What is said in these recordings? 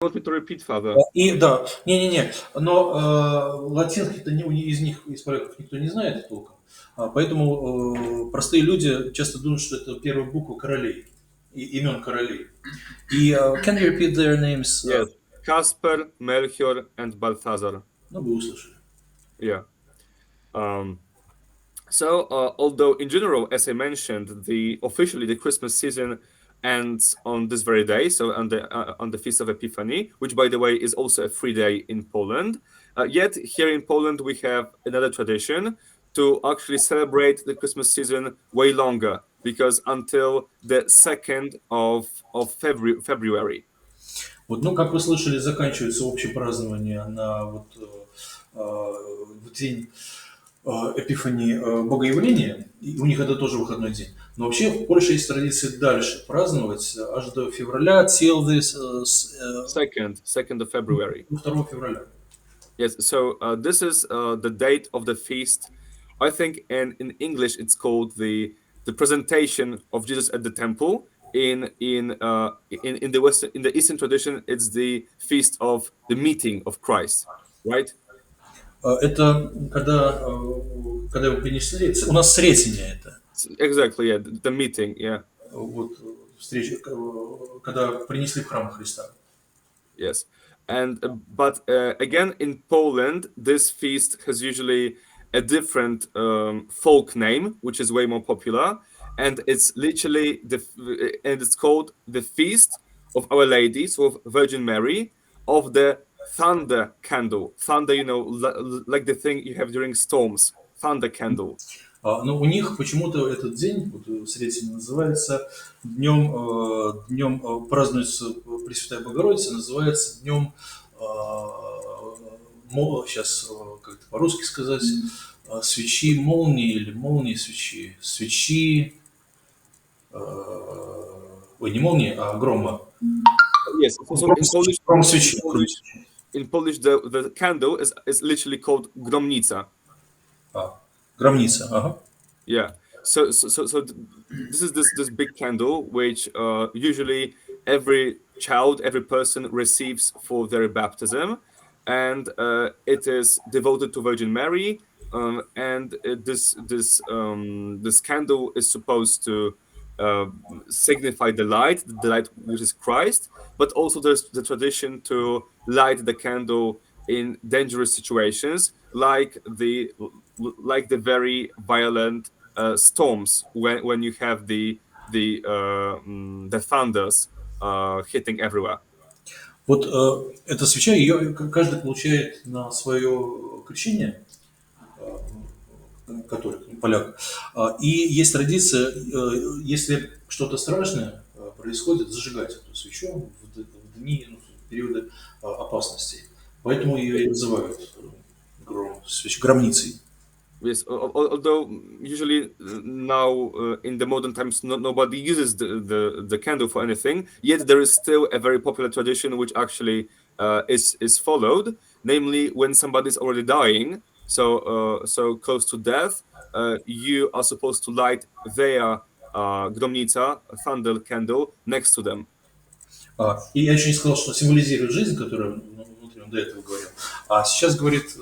want me to repeat, Father? И да, не-не-не, но латинский-то из них, из поляков, никто не знает толком, поэтому простые люди часто думают, что это первая буква королей, имен королей. И can you repeat their names? Yes. Kasper, Melchior, and Balthazar. Ну, вы услышали. Yeah. So, although in general, as I mentioned, officially the Christmas season ends on this very day, so on the Feast of Epiphany, which, by the way, is also a free day in Poland. Yet here in Poland we have another tradition to actually celebrate the Christmas season way longer, because until the 2nd of February. Вот, ну, как вы слышали, заканчивается общее празднование в день Эпифании Богоявления, и у них это тоже выходной день. Но вообще в Польше есть традиция дальше праздновать аж до февраля, till this 2nd of February. 2 февраля. Yes, so this is the date of the feast. I think in English it's called the presentation of Jesus at the temple. In the Eastern tradition, it's the feast of the meeting of Christ, right? Это когда его принесли, у нас Сретение это. Exactly, yeah, the meeting, yeah. Вот встреча, когда принесли в храм Христа. Yes, but again in Poland, this feast has usually a different folk name, which is way more popular, and it's literally and it's called the Feast of Our Lady, so of Virgin Mary, of the thunder candle. Thunder, like the thing you have during storms. Thunder candle. Но у них почему-то этот день, вот Сретение, называется днем празднуется Пресвятая Богородица, называется днем, сейчас как-то по-русски сказать, свечи молнии или молнии свечи, ой, не молнии, а грома. Yes, Гром свечи. In Polish, the candle is literally called gromnica. Громница, ага. Yeah. So this is this big candle which usually every child, every person receives for their baptism, and it is devoted to Virgin Mary. And this candle is supposed to signify the light which is Christ, but also there's the tradition to light the candle in dangerous situations, like the very violent storms when you have the thunders hitting everywhere. Вот эта свеча, ее каждый получает на свое крещение, католик, поляк. И есть традиция, если что-то страшное происходит, зажигать эту свечу в дни, в периоды опасностей. Поэтому ее и называют громницей. Yes, although usually now in the modern times nobody uses the candle for anything, yet there is still a very popular tradition which actually is followed, namely when somebody is already dying, so close to death, you are supposed to light their gromnica, thunder candle, next to them. И я еще не сказал, что символизирует жизнь, которую внутри он до этого говорил. А сейчас говорит,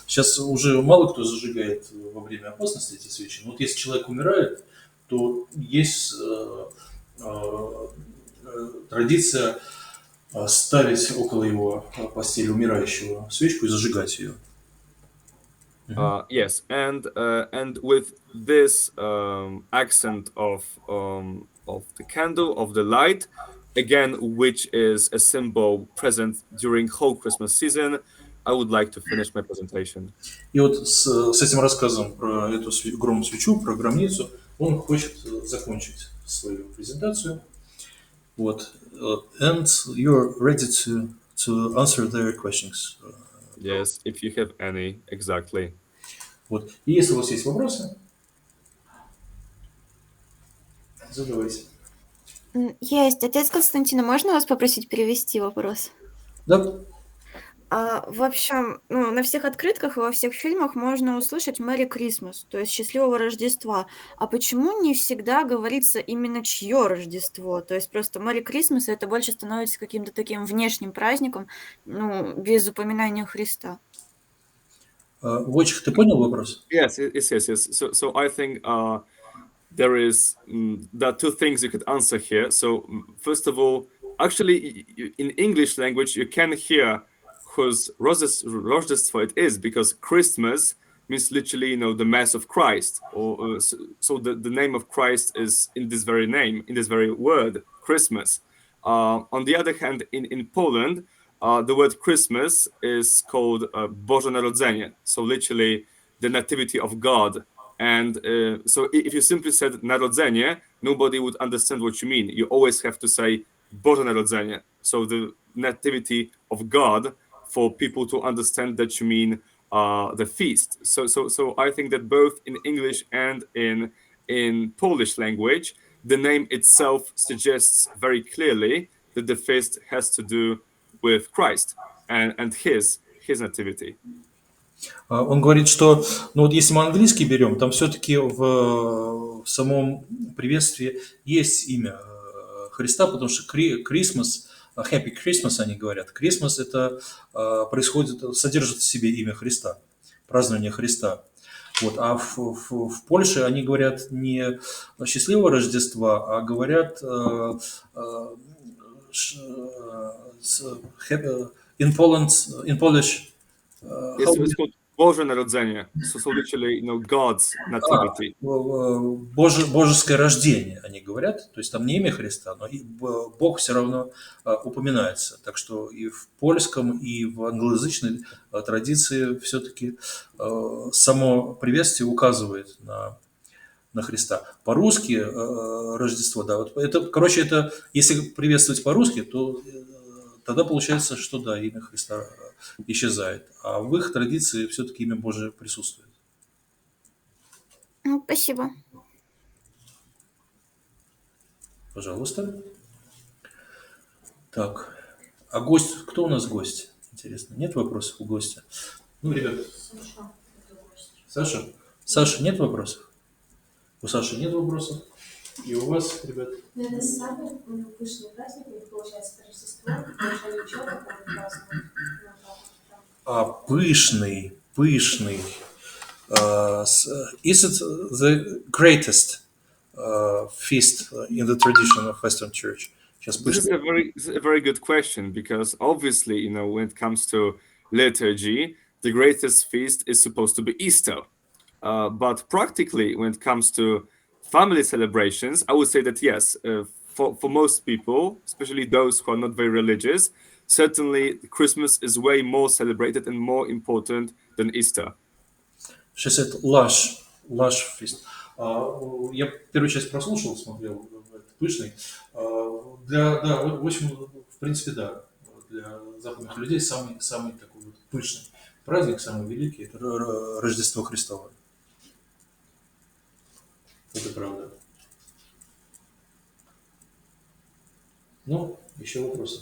сейчас уже мало кто зажигает во время опасности эти свечи. Но вот если человек умирает, то есть традиция ставить около его постели умирающего свечку и зажигать ее. Yes, and with this accent of the candle, of the light, again, which is a symbol present during whole Christmas season, I would like to finish my presentation. И вот с этим рассказом про эту громовую свечу, про громницу, он хочет закончить свою презентацию. Вот. And you're ready to answer their questions. Yes, if you have any, exactly. Вот. И если у вас есть вопросы, задавайте. Есть. Отец Константин, можно вас попросить перевести вопрос? Да. В общем, ну, на всех открытках и во всех фильмах можно услышать «Merry Christmas», то есть «Счастливого Рождества». А почему не всегда говорится именно чье Рождество? То есть просто «Merry Christmas» — это больше становится каким-то таким внешним праздником, ну, без упоминания Христа. Войчех, ты понял вопрос? Yes, yes. So I think there are two things you could answer here. So first of all, actually, in English language, you can hear whose Rождество it is, because Christmas means literally, the Mass of Christ, or so the name of Christ is in this very name, in this very word, Christmas. On the other hand, in Poland, the word Christmas is called Boże Narodzenie, so literally the Nativity of God. And so if you simply said Narodzenie, nobody would understand what you mean. You always have to say Boże Narodzenie, so the Nativity of God, for people to understand that you mean the feast. So I think that both in English and in Polish language, the name itself suggests very clearly that the feast has to do with Christ and his nativity. Он говорит, что, ну вот если мы английский берем, там все-таки в самом приветствии есть имя Христа, потому что Christmas, Happy Christmas они говорят. Christmas это происходит, содержит в себе имя Христа, празднование Христа. Вот. А в Польше они говорят не счастливого Рождества, а говорят in Polish. Yes, so it's called Boże Narodzenie. So literally, God's nativity. Божеское рождение, они говорят. То есть там не имя Христа, но и Бог все равно упоминается. Так что и в польском, и в англоязычной традиции все-таки само приветствие указывает на Христа. По-русски Рождество, да, вот это, короче, это, если приветствовать по-русски, то тогда получается, что да, имя Христа исчезает. А в их традиции все-таки имя Божие присутствует. Спасибо. Пожалуйста. Так, а гость, кто у нас гость? Интересно, нет вопросов у гостя? Ну, ребят. Саша? Саша, нет вопросов? У Саши нет вопросов. И у вас, ребят? Это самый пышный праздник, у них получается это Рождество, потому что они еще как-то празднуют. Пышный. Is it the greatest feast in the tradition of Western Church? This is a very good question, because obviously, when it comes to liturgy, the greatest feast is supposed to be Easter. But practically, when it comes to family celebrations, I would say that yes, for most people, especially those who are not very religious, certainly Christmas is way more celebrated and more important than Easter. She said lush feast. Я первую часть прослушал, смотрел, пышный. Да, в общем, в принципе, да, для западных людей самый такой вот пышный праздник, самый великий, это Рождество Христово. Это правда. Ну, еще вопросы?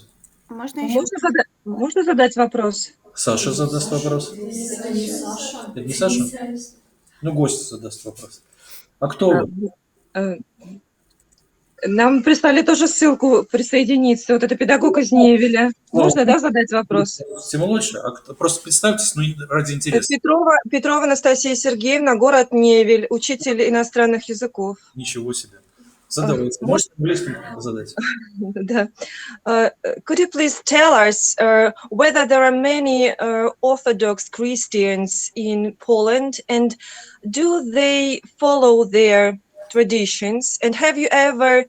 Можно задать вопрос? Саша задаст вопрос. Это не Саша? Ну, гость задаст вопрос. А кто вы? Нам прислали тоже ссылку присоединиться. Вот это педагог из Невеля. Можно, да, задать вопрос? Тем лучше. Просто представьтесь, ради интереса. Петрова Анастасия Сергеевна, город Невель, учитель иностранных языков. Ничего себе. Задавайте. Можете английским задать? Да. Could you please tell us whether there are many Orthodox Christians in Poland, and do they follow their traditions? And have you ever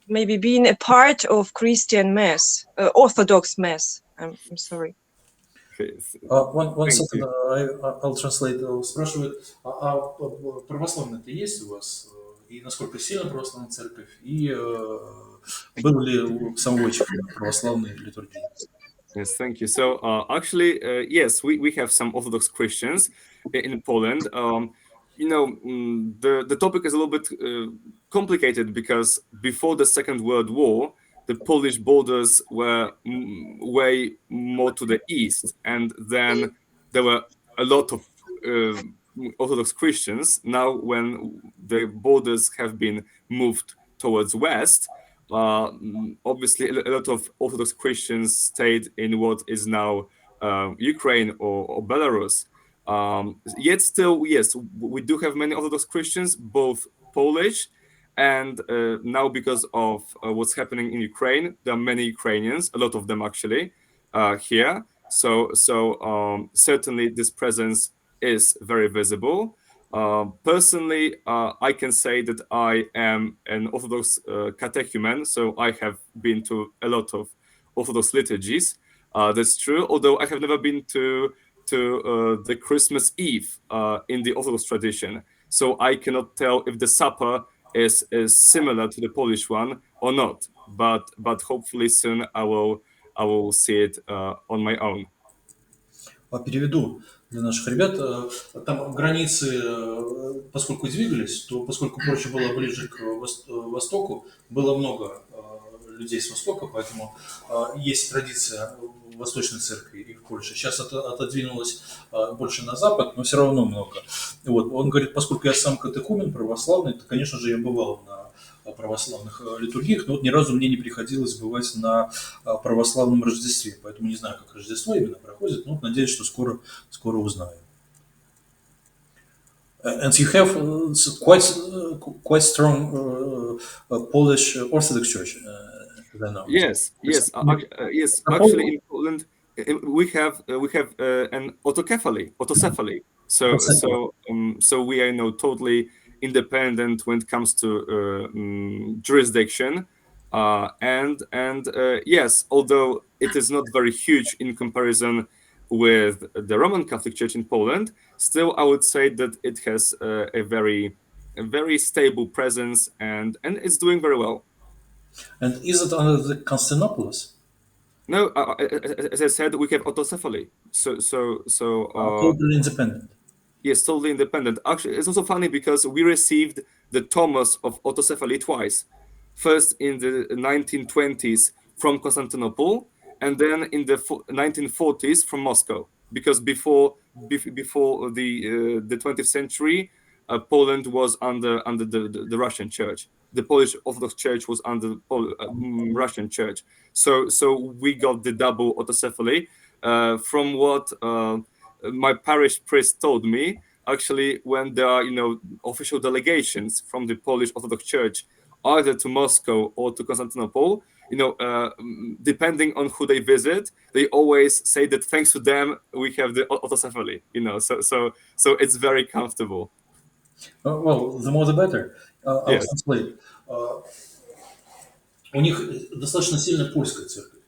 maybe been a part of Christian Mass, Orthodox Mass? I'm sorry. One second, I'll translate. Спрашивают, православные-то есть у вас? И насколько сильно православная церковь? И был ли у самого Войчеха православной литургии? Yes, thank you. So actually, yes, we have some Orthodox Christians in Poland. The topic is a little bit complicated, because before the Second World War, the Polish borders were way more to the east, and then there were a lot of Orthodox Christians. Now, when the borders have been moved towards west, obviously a lot of Orthodox Christians stayed in what is now Ukraine or Belarus. Yet still, yes, we do have many Orthodox Christians, both Polish and now because of what's happening in Ukraine, there are many Ukrainians, a lot of them actually, here. So certainly this presence is very visible. Personally, I can say that I am an Orthodox catechumen, so I have been to a lot of Orthodox liturgies. That's true, although I have never been to the Christmas Eve in the Orthodox tradition. So I cannot tell if the supper is similar to the Polish one or not. But hopefully soon I will see it on my own. Переведу для наших ребят. Там границы, поскольку двигались, то поскольку Польша была ближе к востоку, было много людей с востока, поэтому есть традиция в Восточной Церкви и в Польше. Сейчас отодвинулось больше на запад, но все равно много. Вот. Он говорит, поскольку я сам катехумен православный, то, конечно же, я бывал на православных литургиях, но вот ни разу мне не приходилось бывать на православном Рождестве, поэтому не знаю, как Рождество именно проходит, но вот надеюсь, что скоро узнаю. And you have quite strong Polish Orthodox Church, as I know. Yes. Actually, in Poland, we have an autocephaly. So we are totally independent when it comes to jurisdiction, and yes, although it is not very huge in comparison with the Roman Catholic Church in Poland, still I would say that it has a very stable presence and it's doing very well. And is it under the Constantinopolis? No, as I said, we have autocephaly. So Totally independent. Yes, totally independent. Actually, it's also funny because we received the Thomas of autocephaly twice. First in the 1920s from Constantinople, and then in the 1940s from Moscow. Because before the 20th century, Poland was under the Russian Church. The Polish Orthodox Church was under Russian Church. So we got the double autocephaly. From what my parish priest told me, actually, when there are official delegations from the Polish Orthodox Church, either to Moscow or to Constantinople, depending on who they visit, they always say that thanks to them we have the autocephaly. So it's very comfortable. Well, the more the better. Yes. У них достаточно сильная польская церковь,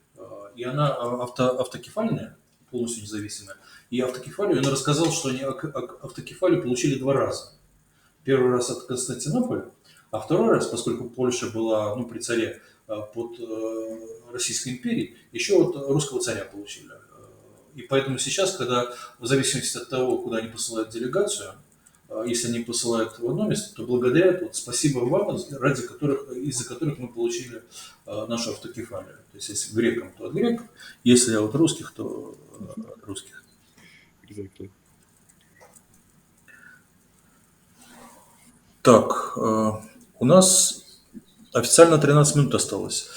и она автокефальная, полностью независимая. И автокефалию, он рассказал, что они автокефалию получили 2 раза. Первый раз от Константинополя, а второй раз, поскольку Польша была при царе под Российской империей, еще от русского царя получили. И поэтому сейчас, когда в зависимости от того, куда они посылают делегацию, если они посылают в одно место, то благодарят, спасибо вам, из-за которых мы получили нашу автокефалию. То есть если грекам, то от греков, если от русских, то от русских. Exactly. Так, у нас официально 13 минут осталось.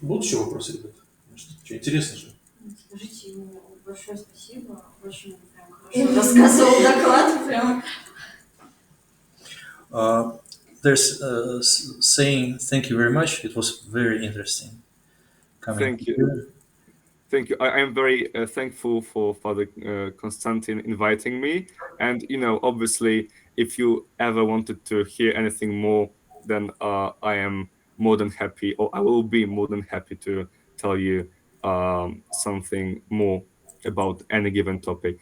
Будут еще вопросы, ребята? Что, интересно же? Скажите ему большое спасибо, очень прям хорошо рассказывал доклад, прям. There's saying thank you very much. It was very interesting. Thank you. Thank you. I am very thankful for Father Konstantin inviting me. And, obviously, if you ever wanted to hear anything more, then I am more than happy, or I will be more than happy to tell you something more about any given topic.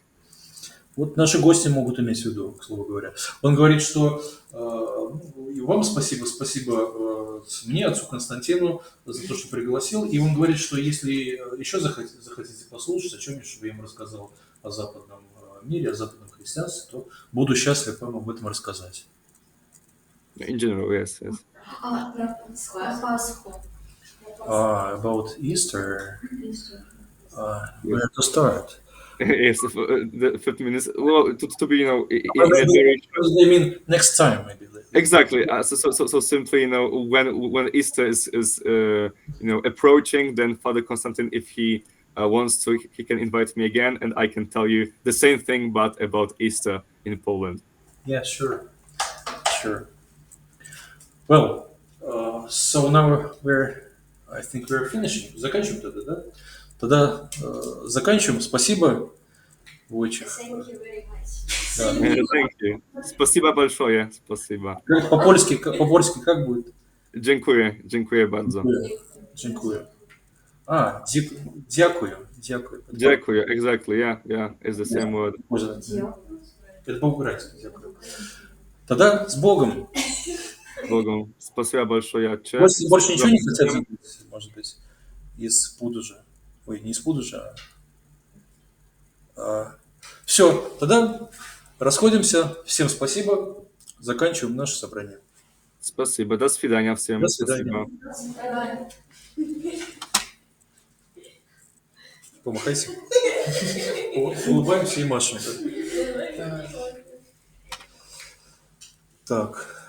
Вот наши гости могут иметь в виду, к слову говоря. Он говорит, что и вам спасибо мне, отцу Константину, за то, что пригласил. И он говорит, что если еще захотите послушать, о чем-нибудь, чтобы я им рассказал о западном мире, о западном христианстве, то буду счастлив вам об этом рассказать. In general, yes. Про Пасху. About Easter. Where to start? Yes, the 50 minutes. Well, to be, in a very I mean, next time maybe. exactly. So simply, when Easter is approaching, then Father Constantine, if he wants to, he can invite me again, and I can tell you the same thing, but about Easter in Poland. Yeah, sure. Well, so now I think we're finishing. Заканчиваем тогда, да? Тогда заканчиваем. Спасибо, Войчех. Thank you very much. Thank you. Спасибо большое. Спасибо. По-польски как будет? Dziękuję bardzo. Dziękuję. Дякую. Dziękuję, exactly, yeah, it's the same word. Это по-украински, дякую. Тогда с Богом. Богом. Спасибо большое. Больше ничего не хотят забыть, может быть, из Пудужа. Ой, не из Пудужа, Все, тогда расходимся. Всем спасибо. Заканчиваем наше собрание. Спасибо. До свидания всем. До свидания. Спасибо. Помахайся. Улыбаемся и машем. Так.